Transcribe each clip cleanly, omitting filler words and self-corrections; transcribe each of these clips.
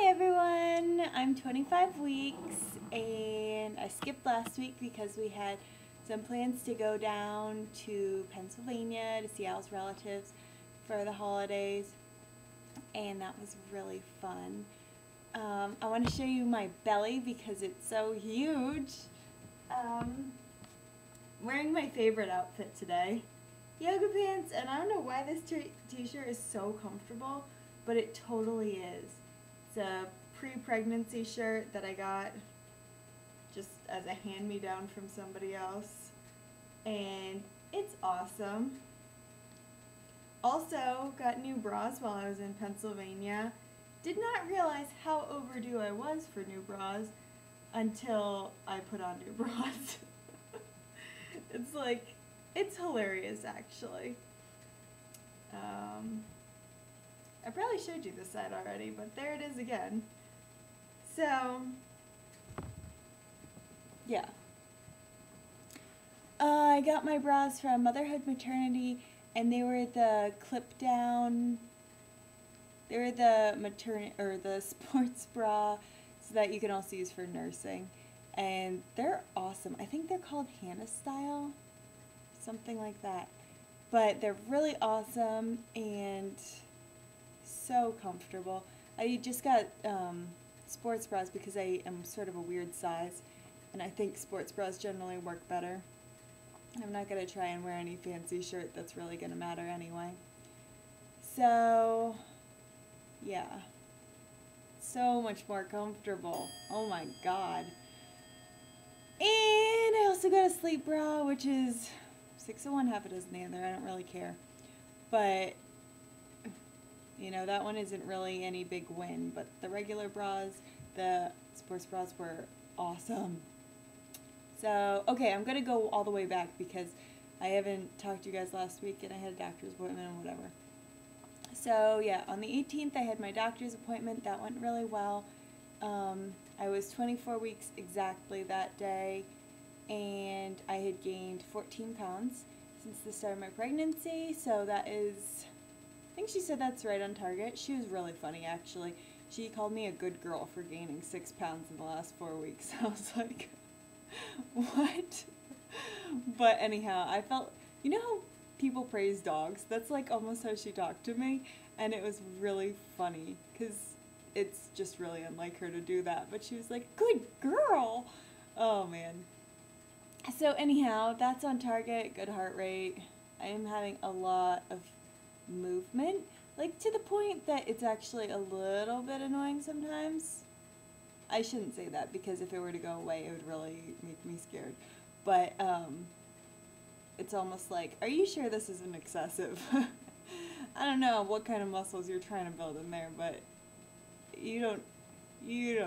everyone, I'm 25 weeks and I skipped last week because we had some plans to go down to Pennsylvania to see Al's relatives for the holidays, and that was really fun. I want to show you my belly because it's so huge. Wearing my favorite outfit today, yoga pants, and I don't know why this t-shirt is so comfortable, but it totally is. It's a pre-pregnancy shirt that I got just as a hand-me-down from somebody else, and it's awesome. Also got new bras while I was in Pennsylvania. Did not realize how overdue I was for new bras until I put on new bras. It's hilarious actually. I probably showed you this side already, but there it is again. So, yeah. I got my bras from Motherhood Maternity, and they were the clip down. They were the the sports bra, so that you can also use for nursing, and they're awesome. I think they're called Hannah Style, something like that. But they're really awesome and so comfortable. I just got sports bras because I am sort of a weird size, and I think sports bras generally work better. I'm not going to try and wear any fancy shirt that's really going to matter anyway. So, yeah. So much more comfortable. Oh my god. And I also got a sleep bra, which is 6 of one, half a dozen the other. I don't really care. But, you know, that one isn't really any big win. But the regular bras, the sports bras were awesome. So, okay, I'm going to go all the way back because I haven't talked to you guys last week and I had a doctor's appointment and whatever. So, yeah, on the 18th I had my doctor's appointment. That went really well. I was 24 weeks exactly that day, and I had gained 14 pounds since the start of my pregnancy. So that is, I think she said that's right on target. She was really funny, actually. She called me a good girl for gaining 6 pounds in the last 4 weeks. I was like, what? But anyhow, I felt, you know how people praise dogs? That's like almost how she talked to me, and it was really funny because it's just really unlike her to do that. But she was like, good girl. Oh man. So anyhow, that's on target. Good heart rate. I am having a lot of movement, like to the point that it's actually a little bit annoying sometimes. I shouldn't say that because if it were to go away, it would really make me scared. But it's almost like, are you sure this isn't excessive? I don't know what kind of muscles you're trying to build in there, but you don't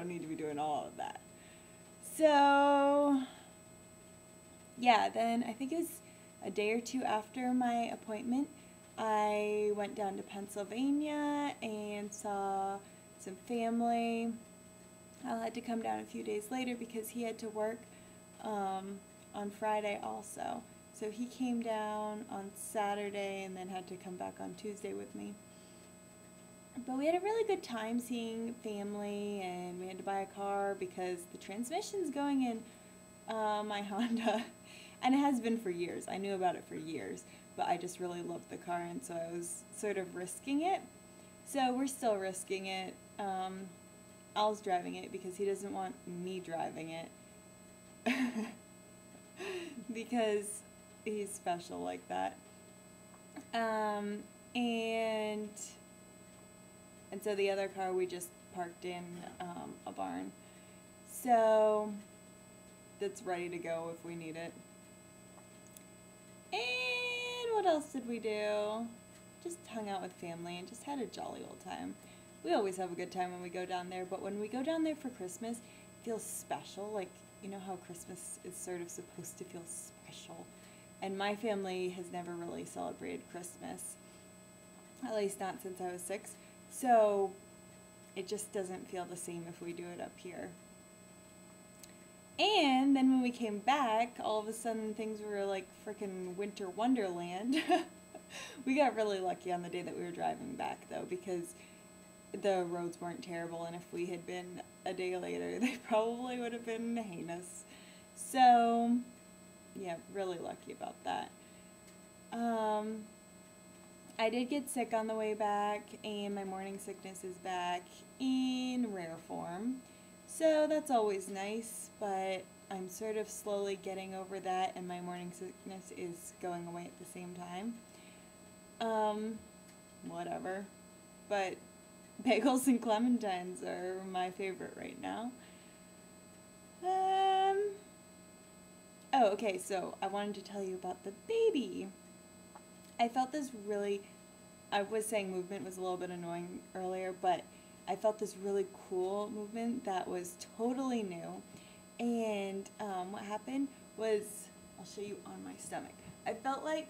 need to be doing all of that. So, yeah, then I think it was a day or two after my appointment, I went down to Pennsylvania and saw some family. I had to come down a few days later because he had to work on Friday also. So he came down on Saturday and then had to come back on Tuesday with me. But we had a really good time seeing family, and we had to buy a car because the transmission's going in my Honda, and it has been for years. I knew about it for years, but I just really loved the car, and so I was sort of risking it. So we're still risking it. Al's driving it because he doesn't want me driving it because he's special like that. And so the other car we just parked in a barn. So that's ready to go if we need it. And what else did we do? Just hung out with family and just had a jolly old time. We always have a good time when we go down there, but when we go down there for Christmas, it feels special. Like, you know how Christmas is sort of supposed to feel special. And my family has never really celebrated Christmas, at least not since I was 6. So it just doesn't feel the same if we do it up here. And then when we came back, all of a sudden things were like frickin' winter wonderland. We got really lucky on the day that we were driving back though, because the roads weren't terrible, and if we had been a day later, they probably would have been heinous. So, yeah, really lucky about that. I did get sick on the way back, and my morning sickness is back in rare form. So that's always nice, but I'm sort of slowly getting over that, and my morning sickness is going away at the same time. Whatever. But bagels and clementines are my favorite right now. Oh, okay, so I wanted to tell you about the baby. I felt this really, I was saying movement was a little bit annoying earlier, but I felt this really cool movement that was totally new. And what happened was, I'll show you on my stomach. I felt like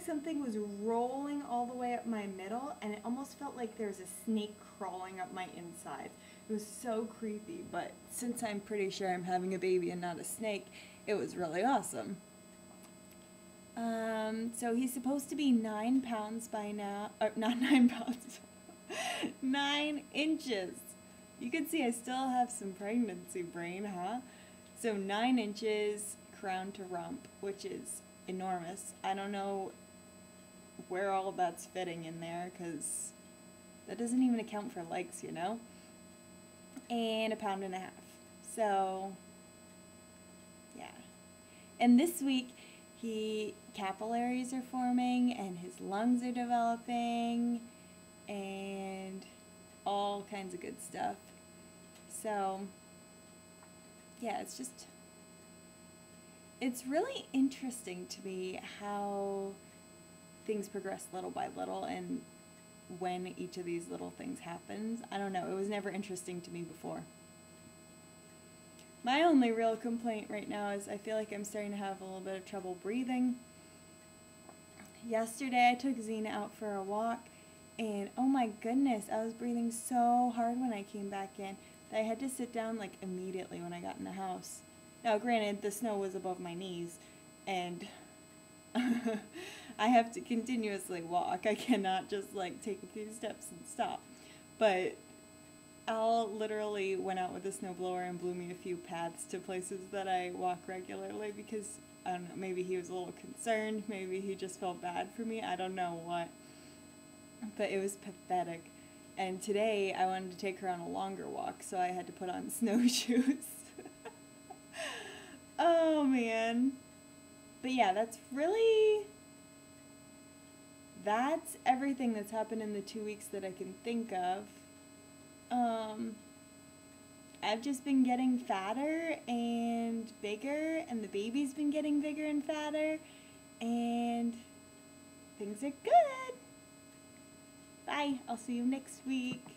something was rolling all the way up my middle, and it almost felt like there was a snake crawling up my insides. It was so creepy, but since I'm pretty sure I'm having a baby and not a snake, it was really awesome. So he's supposed to be 9 pounds by now, or not 9 pounds, 9 inches. You can see I still have some pregnancy brain, huh? So 9 inches crown to rump, which is enormous. I don't know where all that's fitting in there, because that doesn't even account for legs, you know? And 1.5 pounds. So, yeah. And this week, capillaries are forming, and his lungs are developing, and all kinds of good stuff. So, yeah, it's really interesting to me how things progress little by little, and when each of these little things happens. I don't know, it was never interesting to me before. My only real complaint right now is I feel like I'm starting to have a little bit of trouble breathing. Yesterday I took Xena out for a walk, and oh my goodness, I was breathing so hard when I came back in that I had to sit down like immediately when I got in the house. Now granted, the snow was above my knees, and I have to continuously walk. I cannot just like take a few steps and stop. But Al literally went out with a snowblower and blew me a few paths to places that I walk regularly because, I don't know, maybe he was a little concerned, maybe he just felt bad for me, I don't know what. But it was pathetic. And today I wanted to take her on a longer walk, so I had to put on snowshoes. Oh man. But yeah, that's everything that's happened in the 2 weeks that I can think of. I've just been getting fatter and bigger, and the baby's been getting bigger and fatter, and things are good. Bye. I'll see you next week.